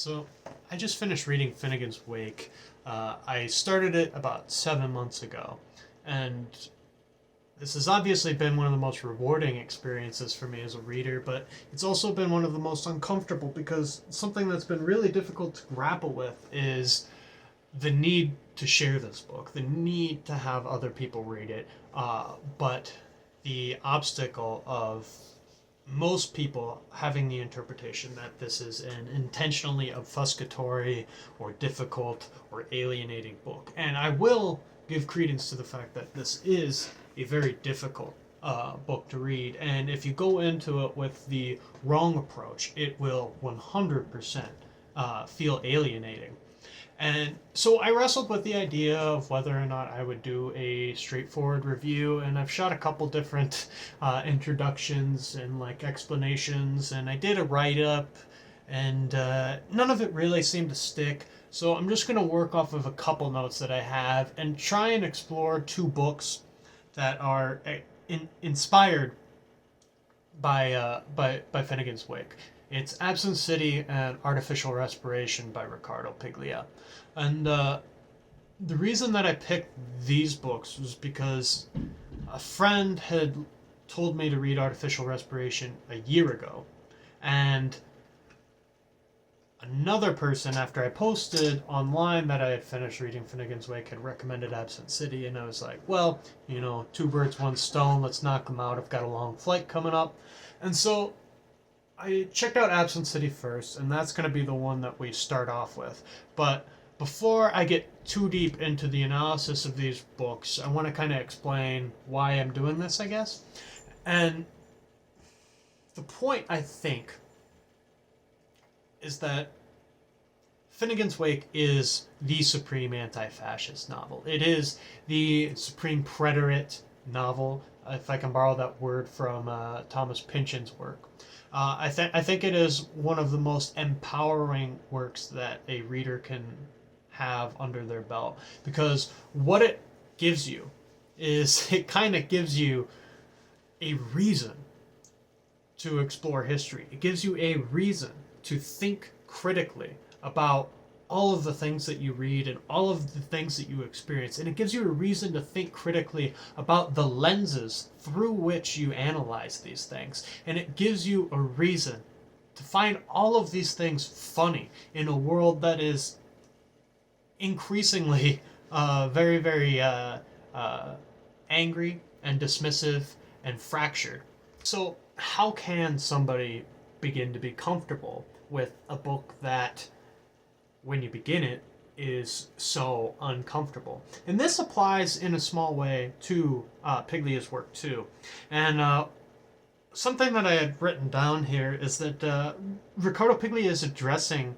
So I just finished reading Finnegans Wake. I started it about 7 months ago, and this has obviously been one of the most rewarding experiences for me as a reader, but it's also been one of the most uncomfortable because something that's been really difficult to grapple with is the need to share this book, the need to have other people read it, but the obstacle of most people having the interpretation that this is an intentionally obfuscatory or difficult or alienating book. And I will give credence to the fact that this is a very difficult book to read. And if you go into it with the wrong approach, it will 100% feel alienating. And so I wrestled with the idea of whether or not I would do a straightforward review, and I've shot a couple different introductions and like explanations, and I did a write-up, and none of it really seemed to stick. So I'm just going to work off of a couple notes that I have and try and explore two books that are inspired by Finnegans Wake. It's Absent City and Artificial Respiration by Ricardo Piglia. And the reason that I picked these books was because a friend had told me to read Artificial Respiration a year ago. And another person, after I posted online that I had finished reading Finnegans Wake, had recommended Absent City. And I was like, well, two birds, one stone. Let's knock them out. I've got a long flight coming up. And so I checked out Absent City first, and that's going to be the one that we start off with. But before I get too deep into the analysis of these books, I want to kind of explain why I'm doing this, I guess. And the point, I think, is that Finnegans Wake is the supreme anti-fascist novel. It is the supreme preterist novel, if I can borrow that word from Thomas Pynchon's work. I think it is one of the most empowering works that a reader can have under their belt, because what it gives you is it kind of gives you a reason to explore history. It gives you a reason to think critically about all of the things that you read and all of the things that you experience. And it gives you a reason to think critically about the lenses through which you analyze these things. And it gives you a reason to find all of these things funny in a world that is increasingly very, very angry and dismissive and fractured. So how can somebody begin to be comfortable with a book that, when you begin it, is so uncomfortable? And this applies in a small way to Piglia's work too. And something that I had written down here is that Ricardo Piglia is addressing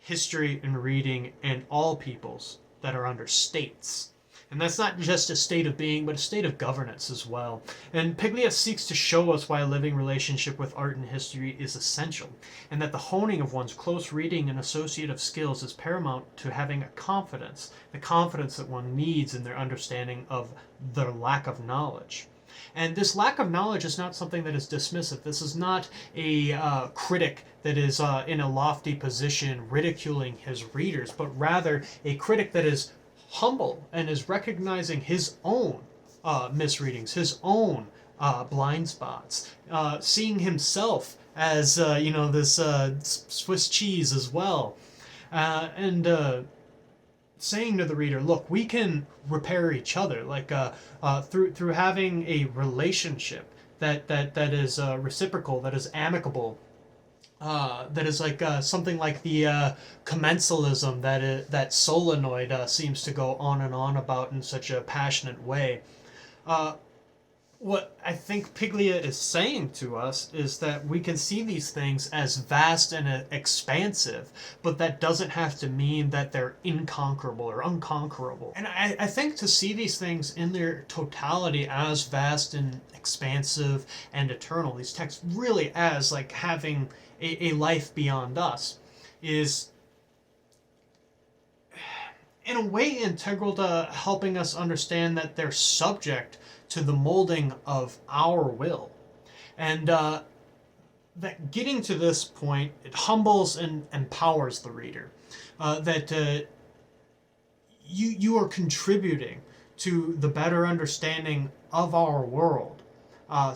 history and reading and all peoples that are under states. And that's not just a state of being, but a state of governance as well. And Piglia seeks to show us why a living relationship with art and history is essential, and that the honing of one's close reading and associative skills is paramount to having a confidence, the confidence that one needs in their understanding of their lack of knowledge. And this lack of knowledge is not something that is dismissive. This is not a critic that is in a lofty position ridiculing his readers, but rather a critic that is humble and is recognizing his own misreadings, his own blind spots, seeing himself as this Swiss cheese as well, and saying to the reader, look, we can repair each other, like through having a relationship that is reciprocal, that is amicable, that is like something like the commensalism that Solenoid seems to go on and on about in such a passionate way. What I think Piglia is saying to us is that we can see these things as vast and expansive, but that doesn't have to mean that they're inconquerable or unconquerable. And I think to see these things in their totality as vast and expansive and eternal, these texts really as like having a life beyond us, is in a way integral to helping us understand that they're subject to the molding of our will. And that getting to this point, it humbles and empowers the reader. That you are contributing to the better understanding of our world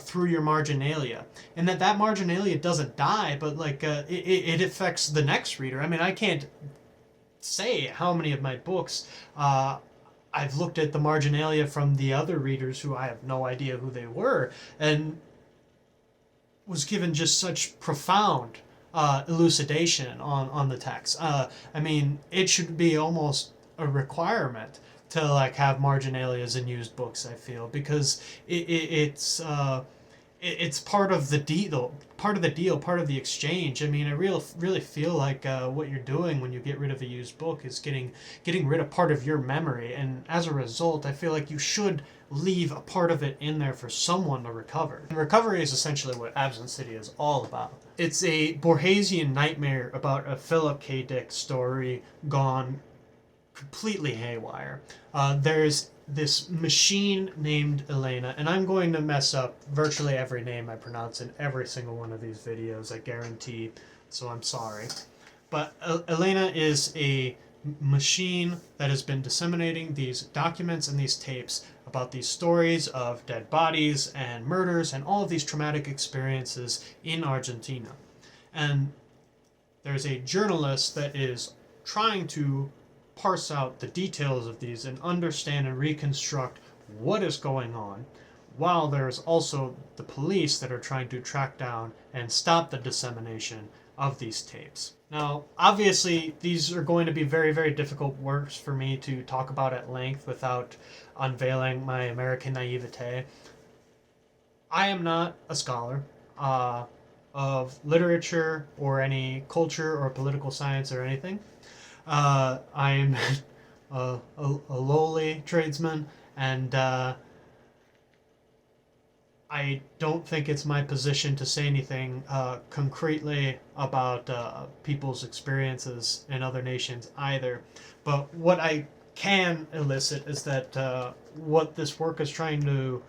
through your marginalia, and that marginalia doesn't die, but like it affects the next reader. I mean, I can't say how many of my books I've looked at the marginalia from the other readers who I have no idea who they were, and was given just such profound elucidation on the text. I mean, it should be almost a requirement to like have marginalias in used books. I feel because it's part of the deal, part of the exchange. I mean, I really feel like what you're doing when you get rid of a used book is getting rid of part of your memory, and as a result, I feel like you should leave a part of it in there for someone to recover. And recovery is essentially what Absent City is all about. It's a Borgesian nightmare about a Philip K. Dick story gone completely haywire. There's this machine named Elena, and I'm going to mess up virtually every name I pronounce in every single one of these videos, I guarantee, so I'm sorry. But Elena is a machine that has been disseminating these documents and these tapes about these stories of dead bodies and murders and all of these traumatic experiences in Argentina. And there's a journalist that is trying to parse out the details of these and understand and reconstruct what is going on, while there's also the police that are trying to track down and stop the dissemination of these tapes. Now, obviously, these are going to be very, very difficult works for me to talk about at length without unveiling my American naivete. I am not a scholar of literature or any culture or political science or anything. I'm a lowly tradesman, and I don't think it's my position to say anything concretely about people's experiences in other nations either. But what I can elicit is that what this work is trying to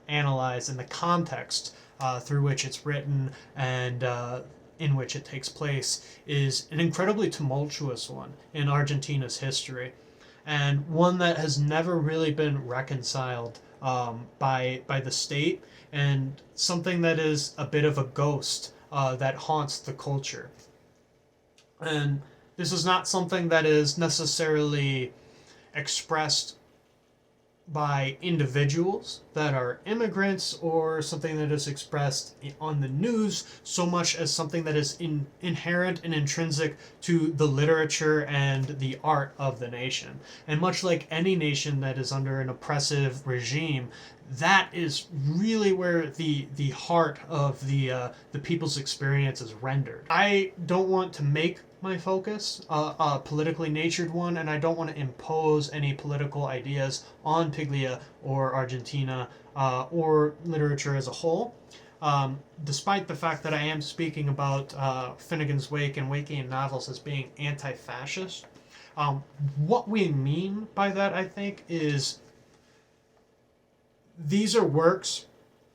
analyze in the context through which it's written and in which it takes place is an incredibly tumultuous one in Argentina's history, and one that has never really been reconciled by the state, and something that is a bit of a ghost that haunts the culture. And this is not something that is necessarily expressed by individuals that are immigrants, or something that is expressed on the news, so much as something that is inherent and intrinsic to the literature and the art of the nation. And much like any nation that is under an oppressive regime, that is really where the heart of the people's experience is rendered. I don't want to make my focus a politically natured one, and I don't want to impose any political ideas on Piglia or Argentina or literature as a whole. Despite the fact that I am speaking about Finnegans Wake and Wakean novels as being anti-fascist, what we mean by that, I think, is these are works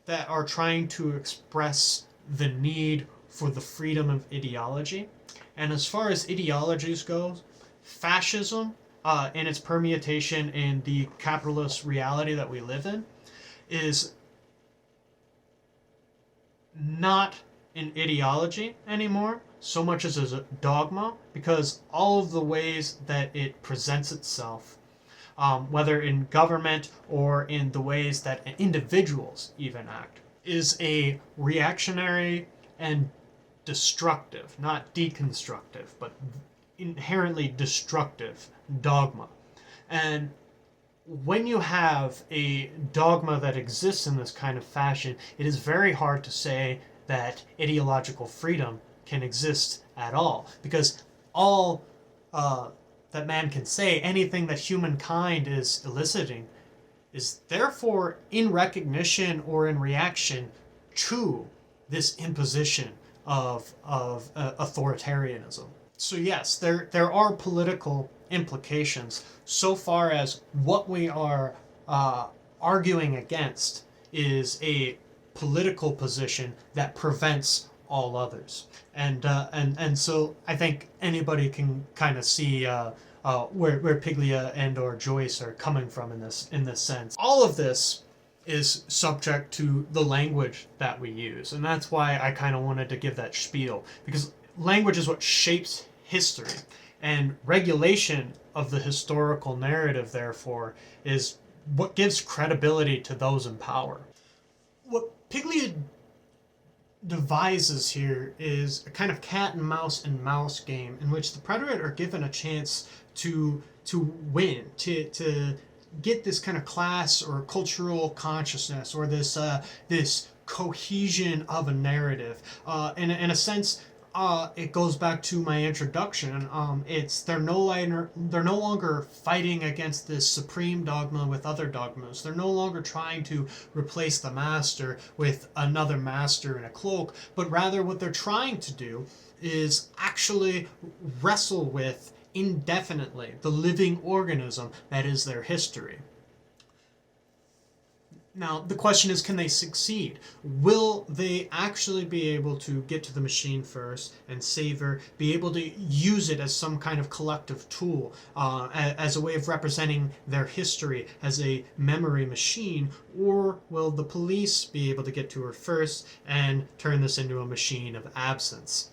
that are trying to express the need for the freedom of ideology. And as far as ideologies goes, fascism and its permutation in the capitalist reality that we live in is not an ideology anymore so much as a dogma, because all of the ways that it presents itself, whether in government or in the ways that individuals even act, is a reactionary and destructive, not deconstructive, but inherently destructive dogma. And when you have a dogma that exists in this kind of fashion, it is very hard to say that ideological freedom can exist at all, because all that man can say, anything that humankind is eliciting, is therefore in recognition or in reaction to this imposition of authoritarianism. So yes, there are political implications so far as what we are arguing against is a political position that prevents all others. And so I think anybody can kind of see where Piglia and or Joyce are coming from in this sense. All of this is subject to the language that we use, and that's why I kind of wanted to give that spiel, because language is what shapes history, and regulation of the historical narrative, therefore, is what gives credibility to those in power. What Piglia devises here is a kind of cat and mouse game in which the predator are given a chance to win, to get this kind of class or cultural consciousness, or this cohesion of a narrative. In a sense, it goes back to my introduction. They're no longer fighting against this supreme dogma with other dogmas. They're no longer trying to replace the master with another master in a cloak, but rather what they're trying to do is actually wrestle with indefinitely the living organism that is their history. Now, the question is, can they succeed? Will they actually be able to get to the machine first and savor, be able to use it as some kind of collective tool, as a way of representing their history as a memory machine? Or will the police be able to get to her first and turn this into a machine of absence?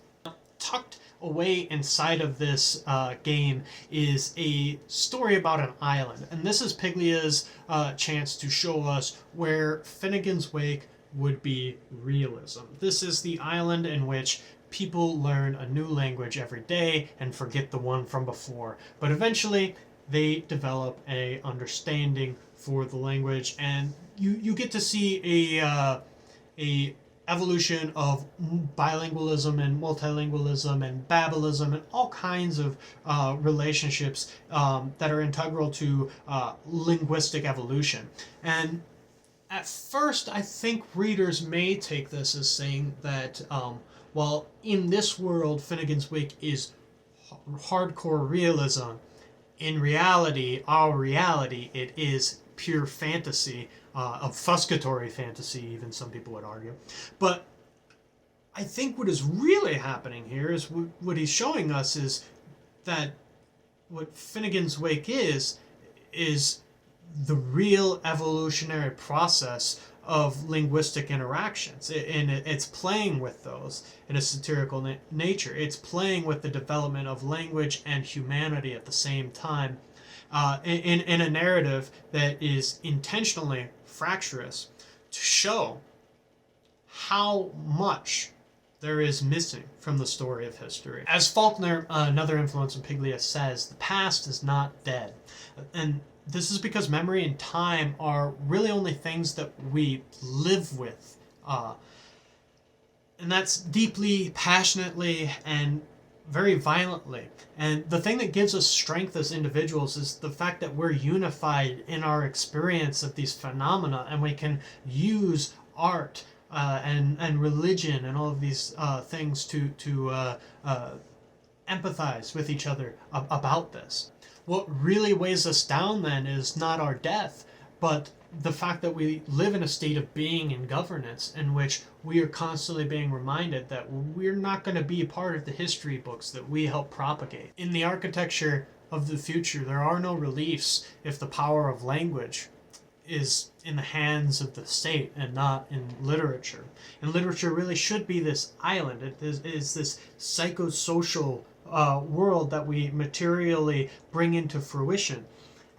Tucked away inside of this game is a story about an island, and this is Piglia's chance to show us where Finnegans Wake would be realism. This is the island in which people learn a new language every day and forget the one from before, but eventually they develop a understanding for the language, and you get to see a evolution of bilingualism and multilingualism and Babelism and all kinds of relationships that are integral to linguistic evolution. And at first, I think readers may take this as saying that while in this world Finnegans Wake is hardcore realism, in reality, our reality, it is pure fantasy, obfuscatory fantasy, even some people would argue. But I think what is really happening here is what he's showing us is that what Finnegans Wake is the real evolutionary process of linguistic interactions, and it's playing with those in a satirical nature. It's playing with the development of language and humanity at the same time, in a narrative that is intentionally fractious to show how much there is missing from the story of history. As Faulkner, another influence in Piglia, says, the past is not dead. And this is because memory and time are really only things that we live with. And that's deeply, passionately, and very violently. And the thing that gives us strength as individuals is the fact that we're unified in our experience of these phenomena, and we can use art and religion and all of these things to empathize with each other about this. What really weighs us down then is not our death, but the fact that we live in a state of being and governance in which we are constantly being reminded that we're not going to be a part of the history books that we help propagate. In the architecture of the future, there are no reliefs if the power of language is in the hands of the state and not in literature. And literature really should be this island. It is this psychosocial world that we materially bring into fruition.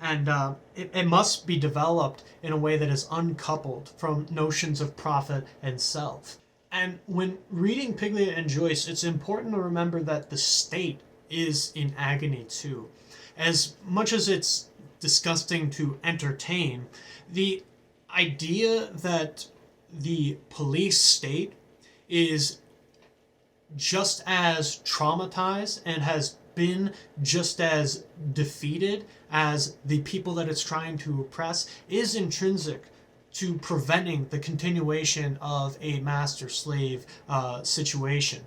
And it must be developed in a way that is uncoupled from notions of profit and self. And when reading Piglia and Joyce, it's important to remember that the state is in agony too. As much as it's disgusting to entertain, the idea that the police state is just as traumatized and has been just as defeated as the people that it's trying to oppress is intrinsic to preventing the continuation of a master-slave situation.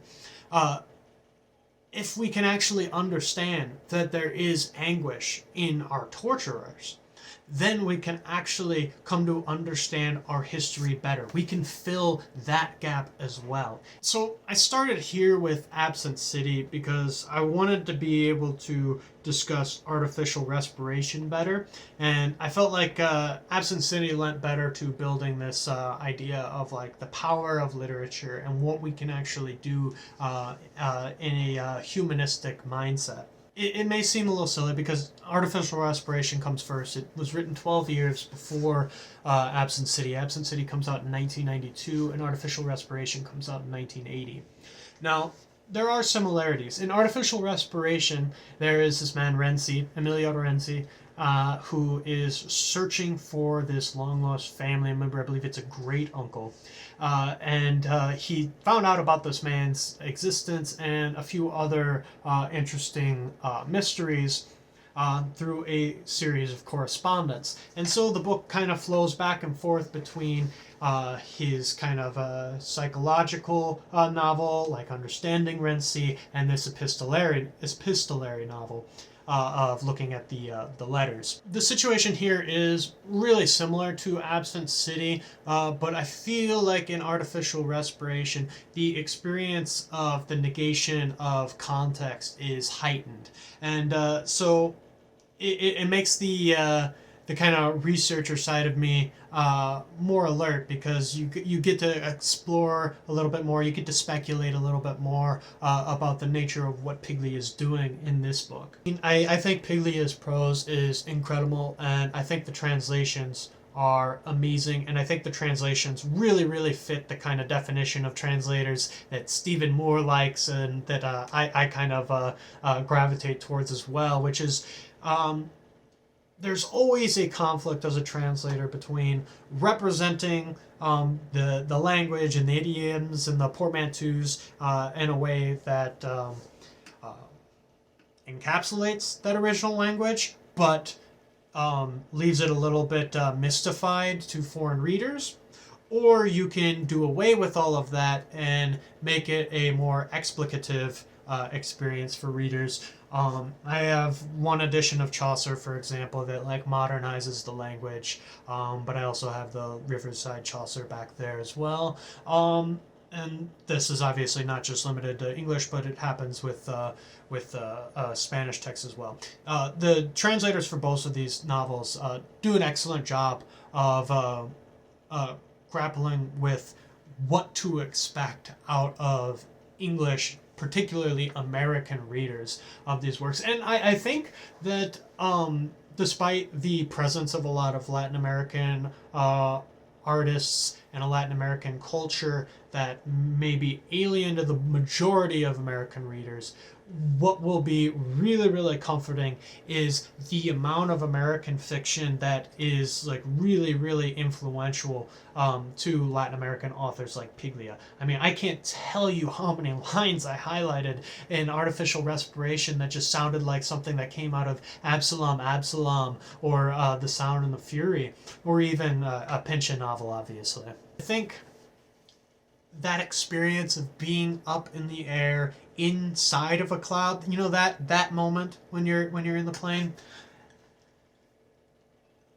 If we can actually understand that there is anguish in our torturers, then we can actually come to understand our history better. We can fill that gap as well. So I started here with Absent City because I wanted to be able to discuss artificial respiration better, and I felt like Absent City lent better to building this idea of like the power of literature and what we can actually do in a humanistic mindset. It may seem a little silly because artificial respiration comes first. It was written 12 years before Absent City. Absent City comes out in 1992, and artificial respiration comes out in 1980. Now, there are similarities. In artificial respiration, there is this man, Emilio Renzi, who is searching for this long lost family member. I believe it's a great uncle. And he found out about this man's existence and a few other interesting mysteries through a series of correspondence. And so the book kind of flows back and forth between his kind of psychological novel, like Understanding Renzi, and this epistolary novel. Of looking at the letters. The situation here is really similar to Absent City, but I feel like in artificial respiration, the experience of the negation of context is heightened, and so it makes the kind of researcher side of me more alert, because you get to explore a little bit more, you get to speculate a little bit more about the nature of what Piglia is doing in this book. I think Piglia's prose is incredible, and I think the translations are amazing, and I think the translations really fit the kind of definition of translators that Stephen Moore likes, and that I kind of gravitate towards as well, which is there's always a conflict as a translator between representing the language and the idioms and the portmanteaus in a way that encapsulates that original language, but leaves it a little bit mystified to foreign readers. Or you can do away with all of that and make it a more explicative experience for readers. I have one edition of Chaucer, for example, that like modernizes the language, but I also have the Riverside Chaucer back there as well. And this is obviously not just limited to English, but it happens with Spanish text as well. The translators for both of these novels do an excellent job of grappling with what to expect out of English, particularly American readers of these works. And I think that despite the presence of a lot of Latin American artists and a Latin American culture that may be alien to the majority of American readers, what will be really comforting is the amount of American fiction that is like really influential to Latin American authors like Piglia. I mean, I can't tell you how many lines I highlighted in Artificial Respiration that just sounded like something that came out of Absalom, or The Sound and the Fury, or even a Pynchon novel, obviously. I think that experience of being up in the air inside of a cloud, you know, that moment when you're in the plane,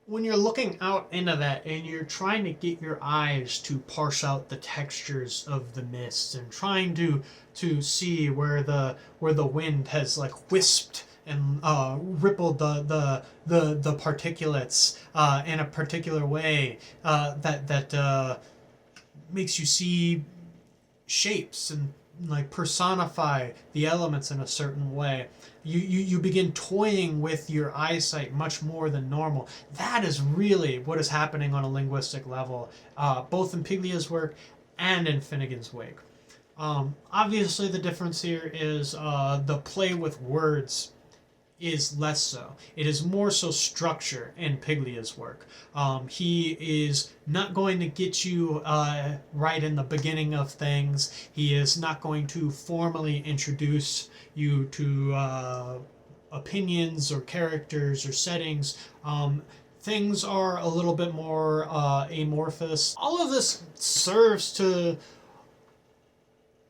when you're looking out into that and you're trying to get your eyes to parse out the textures of the mist and trying to see where the wind has like wisped and rippled the particulates in a particular way that makes you see shapes and like personify the elements in a certain way. You begin toying with your eyesight much more than normal. That is really what is happening on a linguistic level, both in Piglia's work and in Finnegans Wake. Obviously the difference here is the play with words is less so. It is more so structure in Piglia's work. He is not going to get you right in the beginning of things. He is not going to formally introduce you to opinions or characters or settings. Things are a little bit more amorphous. All of this serves to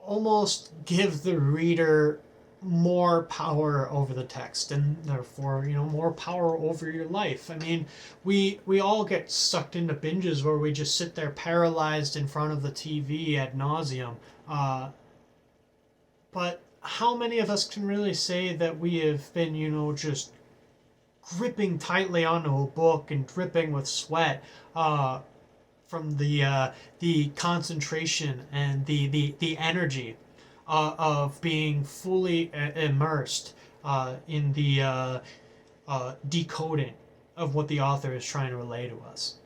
almost give the reader more power over the text, and therefore, more power over your life. I mean, we all get sucked into binges where we just sit there paralyzed in front of the TV ad nauseum. But how many of us can really say that we have been, just gripping tightly onto a book and dripping with sweat from the concentration and the energy of being fully immersed in the decoding of what the author is trying to relay to us.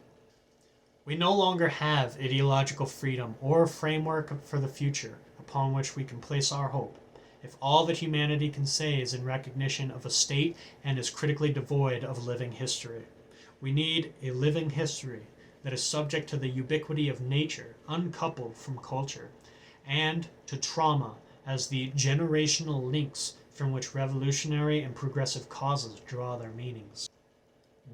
We no longer have ideological freedom or a framework for the future upon which we can place our hope, if all that humanity can say is in recognition of a state and is critically devoid of living history. We need a living history that is subject to the ubiquity of nature, uncoupled from culture, and to trauma as the generational links from which revolutionary and progressive causes draw their meanings.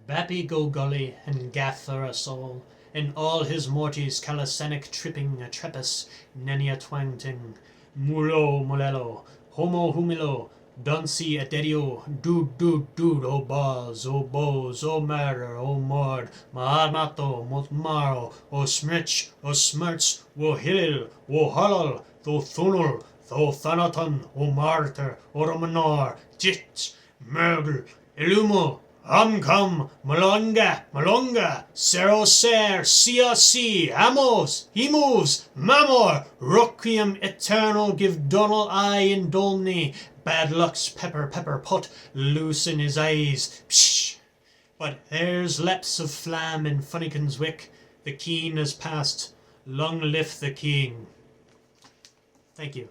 Bappy go gully and gaffer a soul, in all his mortis calisthenic tripping a trepus, nenia twangting, mulo molelo, homo humilo, Dunsi aderio, dude, o buzz, o bows, o murder, o mord, maarmato, motmaro, o smirch, o smirts, wo hilil, wo halal, tho thunul, tho thanaton, o martyr, o romanor, jit, mergl, illumo, Hamcam, Malonga, Sero Ser, Sia, Amos, he moves, Mamor, Requiem eternal, give Donal eye in Dolney, bad luck's pepper, put loose in his eyes, psh. But there's leps of flam in Finnegans Wake, the keen has passed, long live the king. Thank you.